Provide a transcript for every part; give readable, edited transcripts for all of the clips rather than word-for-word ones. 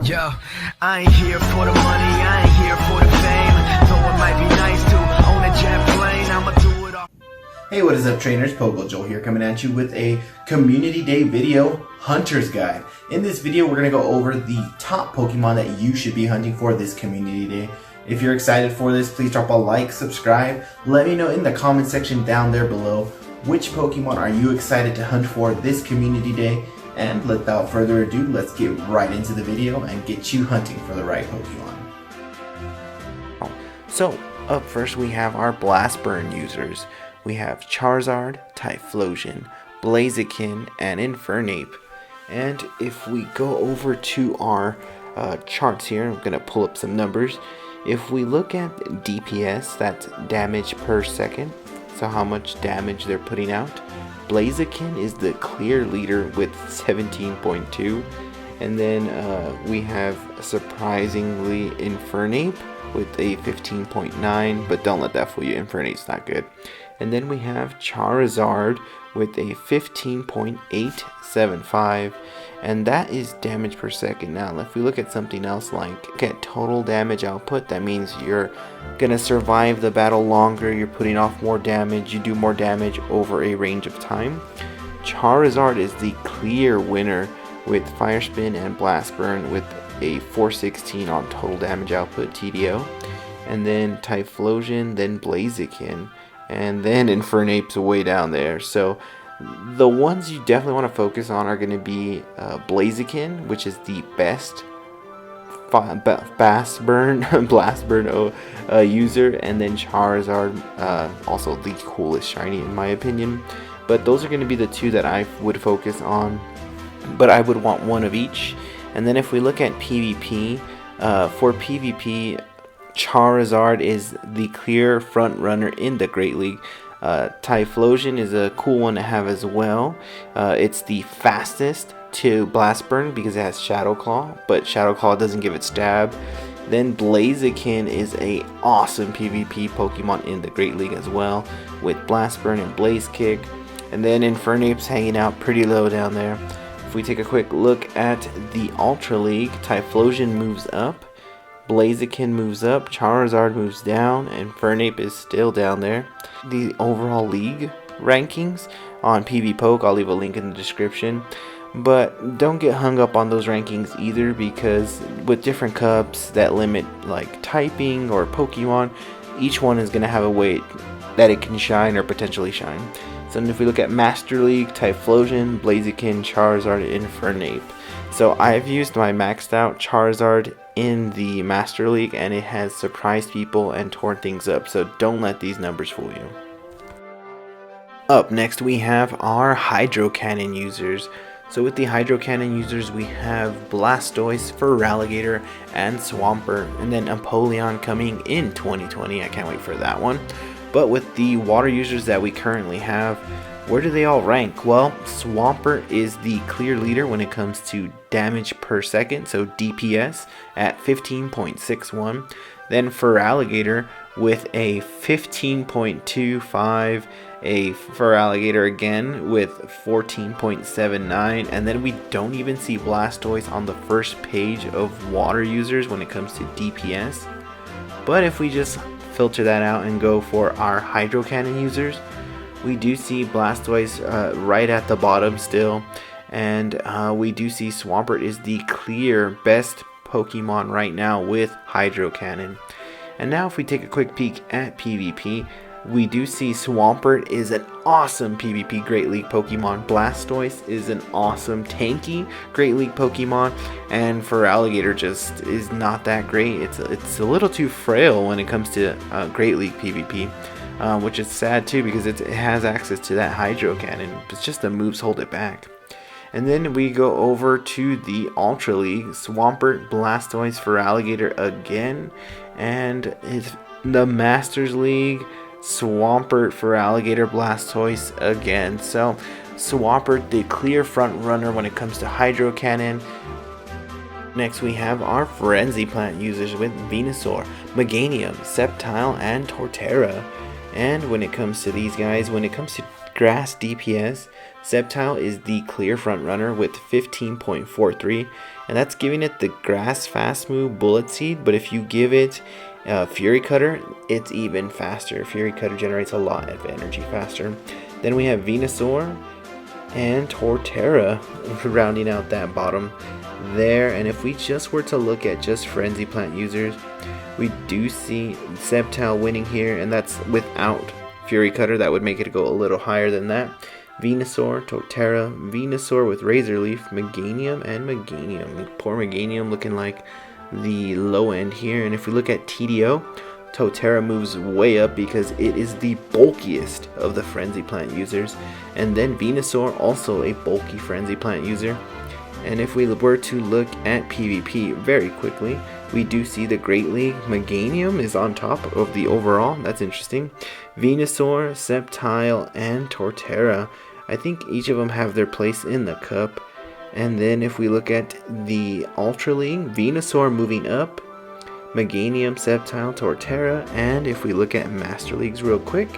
Yo, I ain't here for the money, I ain't here for the fame. Though it might be nice to own a jet plane, I'ma do it all. Hey, what is up, trainers? Pogo Joel here, coming at you with a Community Day video hunter's guide. In this video, we're going to go over the top Pokemon that you should be hunting for this Community Day. If you're excited for this, please drop a like, subscribe. Let me know in the comment section down there below which Pokemon are you excited to hunt for this Community Day. And without further ado, let's get right into the video and get you hunting for the right Pokemon. So, up first we have our Blast Burn users. We have Charizard, Typhlosion, Blaziken, and Infernape. And if we go over to our charts here, I'm going to pull up some numbers. If we look at DPS, that's damage per second, so how much damage they're putting out, Blaziken is the clear leader with 17.2, and then we have surprisingly Infernape with a 15.9, but don't let that fool you, Infernape's not good. And then we have Charizard with a 15.875, and that is damage per second. Now if we look at something else, like look at total damage output, that means you're gonna survive the battle longer, you're putting off more damage, you do more damage over a range of time. Charizard is the clear winner with Fire Spin and Blast Burn with a 416 on total damage output TDO, and then Typhlosion, then Blaziken, and then Infernape's way down there. So the ones you definitely want to focus on are going to be Blaziken, which is the best Blast Burn user, and then Charizard, also the coolest shiny in my opinion. But those are going to be the two that I would focus on, but I would want one of each. And then if we look at PvP, for PvP, Charizard is the clear front runner in the Great League. Typhlosion is a cool one to have as well. It's the fastest to Blast Burn because it has Shadow Claw, but Shadow Claw doesn't give it stab. Then Blaziken is a awesome PvP Pokemon in the Great League as well, with Blast Burn and Blaze Kick. And then Infernape's hanging out pretty low down there. If we take a quick look at the Ultra League, Typhlosion moves up, Blaziken moves up, Charizard moves down, and Infernape is still down there. The overall league rankings on PvPoke, I'll leave a link in the description. But don't get hung up on those rankings either, because with different cups that limit like typing or Pokemon, each one is going to have a way that it can shine or potentially shine. So if we look at Master League, Typhlosion, Blaziken, Charizard, Infernape. So I've used my maxed out Charizard in the Master League, and it has surprised people and torn things up. So don't let these numbers fool you. Up next we have our Hydro Cannon users. So with the Hydro Cannon users, we have Blastoise, Feraligatr, and Swampert, and then Empoleon coming in 2020. I can't wait for that one. But with the water users that we currently have, where do they all rank? Well, Swampert is the clear leader when it comes to damage per second, so DPS at 15.61. Then Feraligatr with a 15.25, a Feraligatr again with 14.79, and then we don't even see Blastoise on the first page of water users when it comes to DPS. But if we just filter that out and go for our Hydro Cannon users, we do see Blastoise right at the bottom still, and we do see Swampert is the clear best Pokemon right now with Hydro Cannon. And now if we take a quick peek at PvP, we do see Swampert is an awesome PvP Great League Pokemon, Blastoise is an awesome tanky Great League Pokemon, and Feraligatr just is not that great. It's a little too frail when it comes to Great League PvP, which is sad too, because it has access to that Hydro Cannon. It's just the moves hold it back. And then we go over to the Ultra League, Swampert, Blastoise, Feraligatr again, and it's the Masters League, Swampert, Feraligatr, Blastoise again. So Swampert, the clear front runner when it comes to Hydro Cannon. Next we have our Frenzy Plant users with Venusaur, Meganium, Sceptile, and Torterra. And when it comes to these guys, when it comes to grass DPS, Sceptile is the clear front runner with 15.43, and that's giving it the Grass Fast move Bullet Seed, but if you give it Fury Cutter, it's even faster. Fury Cutter generates a lot of energy faster. Then we have Venusaur and Torterra rounding out that bottom there. And if we just were to look at just Frenzy Plant users, we do see Sceptile winning here, and that's without Fury Cutter. That would make it go a little higher than that. Venusaur, Torterra, Venusaur with Razor Leaf, Meganium, and Meganium. Poor Meganium looking like the low end here. And if we look at TDO, Torterra moves way up because it is the bulkiest of the Frenzy Plant users. And then Venusaur, also a bulky Frenzy Plant user. And if we were to look at PvP very quickly, we do see the Great League. Meganium is on top of the overall. That's interesting. Venusaur, Sceptile, and Torterra. I think each of them have their place in the cup. And then if we look at the Ultra League, Venusaur moving up, Meganium, Sceptile, Torterra. And if we look at Master Leagues real quick,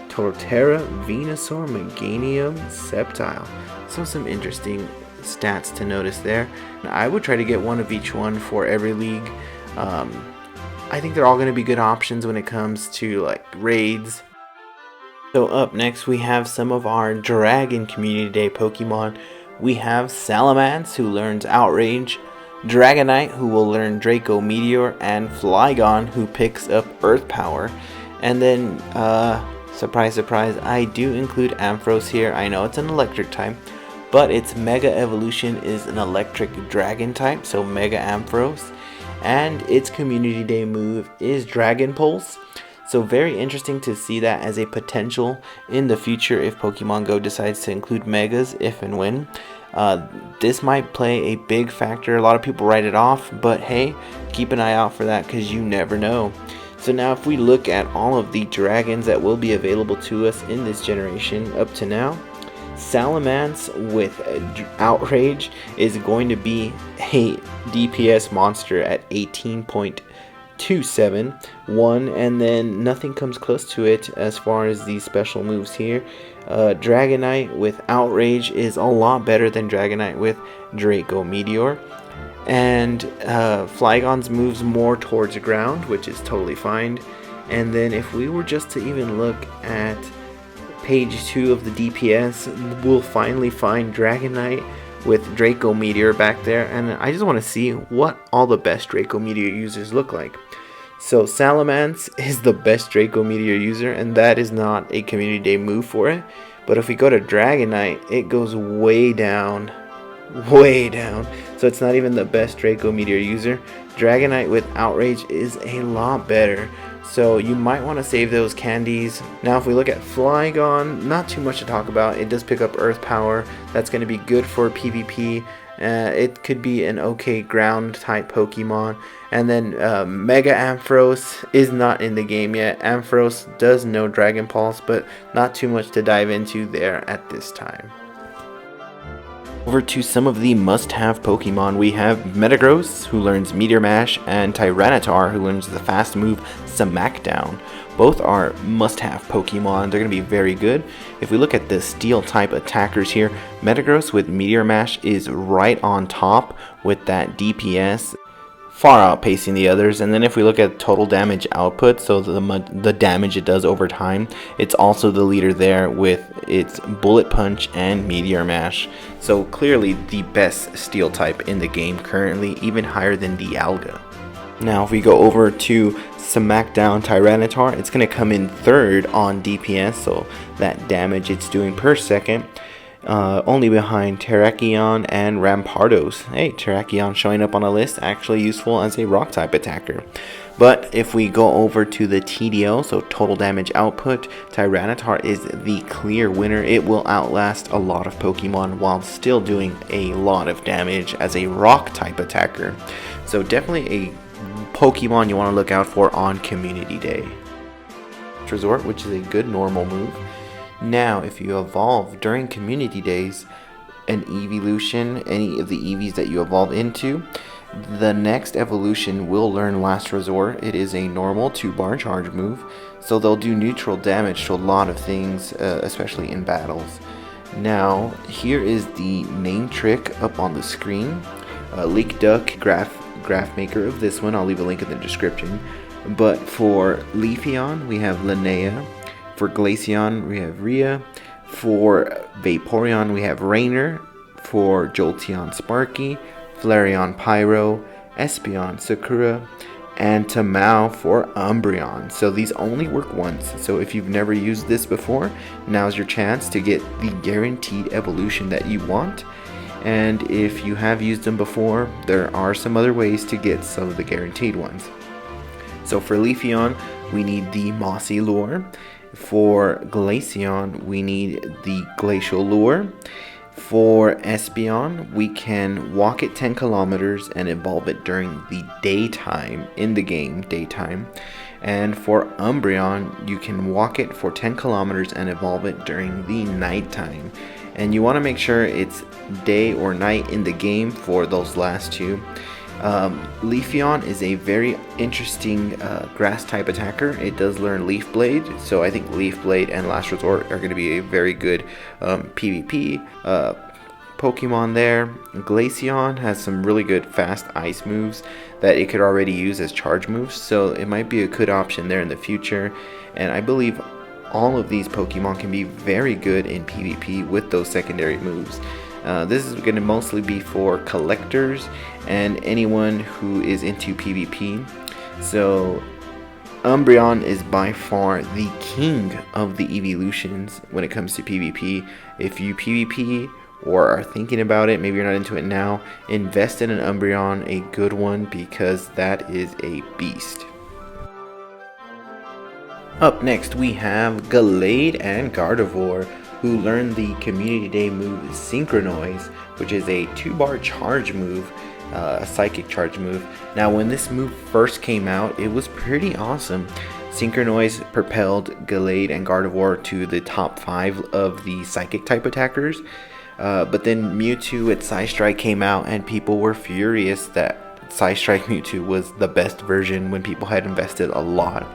Torterra, Venusaur, Meganium, Sceptile. So some interesting stats to notice there. Now, I would try to get one of each one for every league. I think they're all going to be good options when it comes to like raids. So up next we have some of our Dragon Community Day Pokemon. We have Salamence, who learns Outrage, Dragonite, who will learn Draco Meteor, and Flygon, who picks up Earth Power. And then surprise surprise, I do include Ampharos here. I know it's an electric type, but its Mega Evolution is an electric dragon type, so Mega Ampharos. And its Community Day move is Dragon Pulse. So very interesting to see that as a potential in the future if Pokemon Go decides to include Megas, if and when. This might play a big factor. A lot of people write it off, but hey, keep an eye out for that because you never know. So now if we look at all of the dragons that will be available to us in this generation up to now, Salamence with Outrage is going to be a DPS monster at 18.271, and then nothing comes close to it as far as these special moves here. Dragonite with Outrage is a lot better than Dragonite with Draco Meteor, and Flygon's moves more towards the ground, which is totally fine. And then if we were just to even look at page 2 of the DPS, we'll finally find Dragonite with Draco Meteor back there, and I just want to see what all the best Draco Meteor users look like. So Salamence is the best Draco Meteor user, and that is not a Community Day move for it. But if we go to Dragonite, it goes way down. So it's not even the best Draco Meteor user. Dragonite with Outrage is a lot better. So you might want to save those candies. Now if we look at Flygon, not too much to talk about. It does pick up Earth Power. That's going to be good for PvP. It could be an okay ground type Pokemon. And then Mega Ampharos is not in the game yet. Ampharos does know Dragon Pulse, but not too much to dive into there at this time. Over to some of the must-have Pokemon. We have Metagross, who learns Meteor Mash, and Tyranitar, who learns the fast move Smackdown. Both are must-have Pokemon. They're going to be very good. If we look at the Steel-type attackers here, Metagross with Meteor Mash is right on top with that DPS, far outpacing the others. And then if we look at total damage output, so the damage it does over time, it's also the leader there with its Bullet Punch and Meteor Mash. So clearly the best steel type in the game currently, even higher than Dialga. Now if we go over to Smackdown Tyranitar, it's going to come in third on DPS, so that damage it's doing per second. Only behind Terrakion and Rampardos. Hey, Terrakion showing up on a list, actually useful as a rock type attacker. But if we go over to the TDO, so total damage output, Tyranitar is the clear winner. It will outlast a lot of Pokemon while still doing a lot of damage as a rock type attacker. So definitely a Pokemon you want to look out for on Community Day. Resort, which is a good normal move. Now, if you evolve during Community Days, an evolution, any of the EVs that you evolve into, the next evolution will learn Last Resort. It is a normal 2-bar charge move, so they'll do neutral damage to a lot of things, especially in battles. Now, here is the name trick up on the screen. Leak Duck graph maker of this one. I'll leave a link in the description. But for Leafeon, we have Linnea. For Glaceon, we have Rhea. For Vaporeon, we have Rainer. For Jolteon, Sparky. Flareon, Pyro. Espeon, Sakura. And Tamao for Umbreon. So these only work once. So if you've never used this before, now's your chance to get the guaranteed evolution that you want. And if you have used them before, there are some other ways to get some of the guaranteed ones. So for Leafeon, we need the Mossy Lure. For Glaceon, we need the Glacial Lure. For Espeon, we can walk it 10 kilometers and evolve it during the daytime, in the game, daytime. And for Umbreon, you can walk it for 10 kilometers and evolve it during the nighttime. And you want to make sure it's day or night in the game for those last two. Leafeon is a very interesting grass type attacker. It does learn Leaf Blade, so I think Leaf Blade and Last Resort are going to be a very good PvP Pokemon there. Glaceon has some really good fast ice moves that it could already use as charge moves, so it might be a good option there in the future. And I believe all of these Pokemon can be very good in PvP with those secondary moves. This is going to mostly be for collectors and anyone who is into PvP. So Umbreon is by far the king of the evolutions when it comes to PvP. If you PvP or are thinking about it, maybe you're not into it now, invest in an Umbreon, a good one, because that is a beast. Up next we have Gallade and Gardevoir, who learned the Community Day move Synchronize, which is a 2-bar charge move, a psychic charge move. Now when this move first came out, it was pretty awesome. Synchronize propelled Gallade and Gardevoir to the top 5 of the psychic type attackers. But then Mewtwo with Psystrike came out and people were furious that Psystrike Mewtwo was the best version when people had invested a lot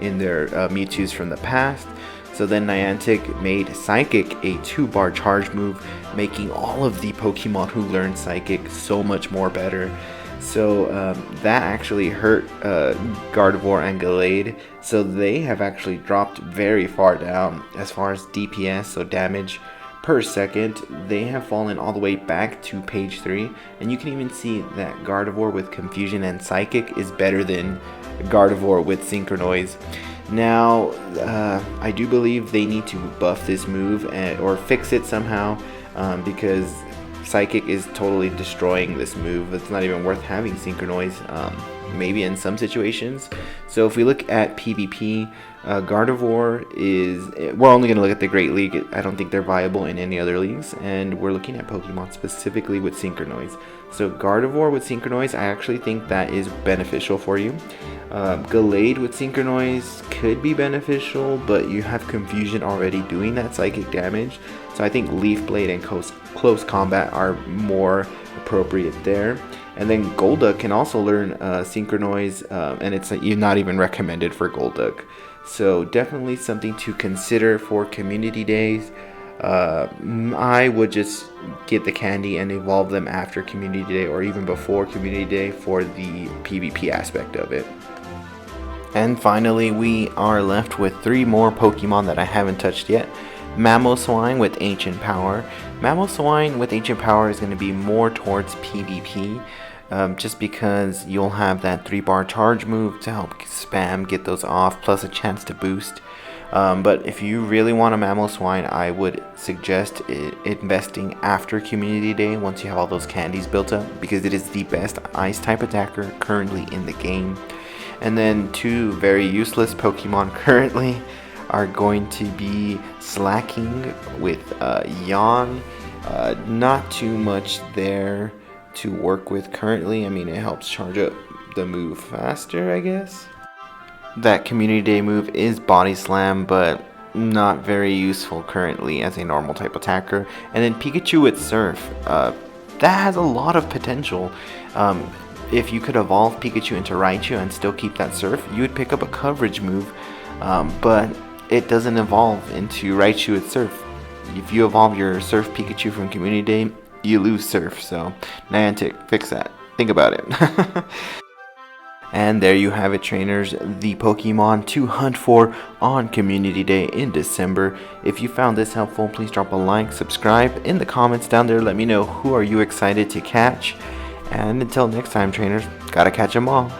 in their Mewtwo's from the past. So then Niantic made Psychic a 2-bar charge move, making all of the Pokemon who learned Psychic so much more better. So that actually hurt Gardevoir and Gallade. So they have actually dropped very far down as far as DPS, so damage per second. They have fallen all the way back to page 3. And you can even see that Gardevoir with Confusion and Psychic is better than Gardevoir with Synchronize. Now, I do believe they need to buff this move or fix it somehow, because Psychic is totally destroying this move. It's not even worth having Synchronize, maybe in some situations. So if we look at PvP, Gardevoir we're only going to look at the Great League. I don't think they're viable in any other leagues, and we're looking at Pokemon specifically with Synchronize. So Gardevoir with Synchronize, I actually think that is beneficial for you. Gallade with Synchronize could be beneficial, but you have Confusion already doing that psychic damage. So I think Leaf Blade and Close Combat are more appropriate there. And then Golduck can also learn Synchronize, and it's not even recommended for Golduck. So definitely something to consider for community days. I would just get the candy and evolve them after community day or even before community day for the PvP aspect of it. And finally, we are left with 3 more Pokemon that I haven't touched yet. Mamoswine with Ancient Power. Mamoswine with Ancient Power is going to be more towards PvP, just because you'll have that 3-bar charge move to help spam get those off, plus a chance to boost. But if you really want a Mamoswine, I would suggest investing after Community Day once you have all those candies built up, because it is the best Ice type attacker currently in the game. And then 2 very useless Pokemon currently are going to be Slacking with Yawn. Not too much there to work with currently. I mean, it helps charge up the move faster, I guess. That Community Day move is Body Slam, but not very useful currently as a normal type attacker. And then Pikachu with Surf. That has a lot of potential. If you could evolve Pikachu into Raichu and still keep that Surf, you would pick up a coverage move, but it doesn't evolve into Raichu with Surf. if you evolve your Surf Pikachu from Community Day, you lose Surf. So Niantic, fix that. Think about it. And there you have it, trainers, the Pokemon to hunt for on Community Day in December. If you found this helpful, please drop a like, subscribe in the comments down there. Let me know who are you excited to catch. And until next time, trainers, gotta catch 'em all.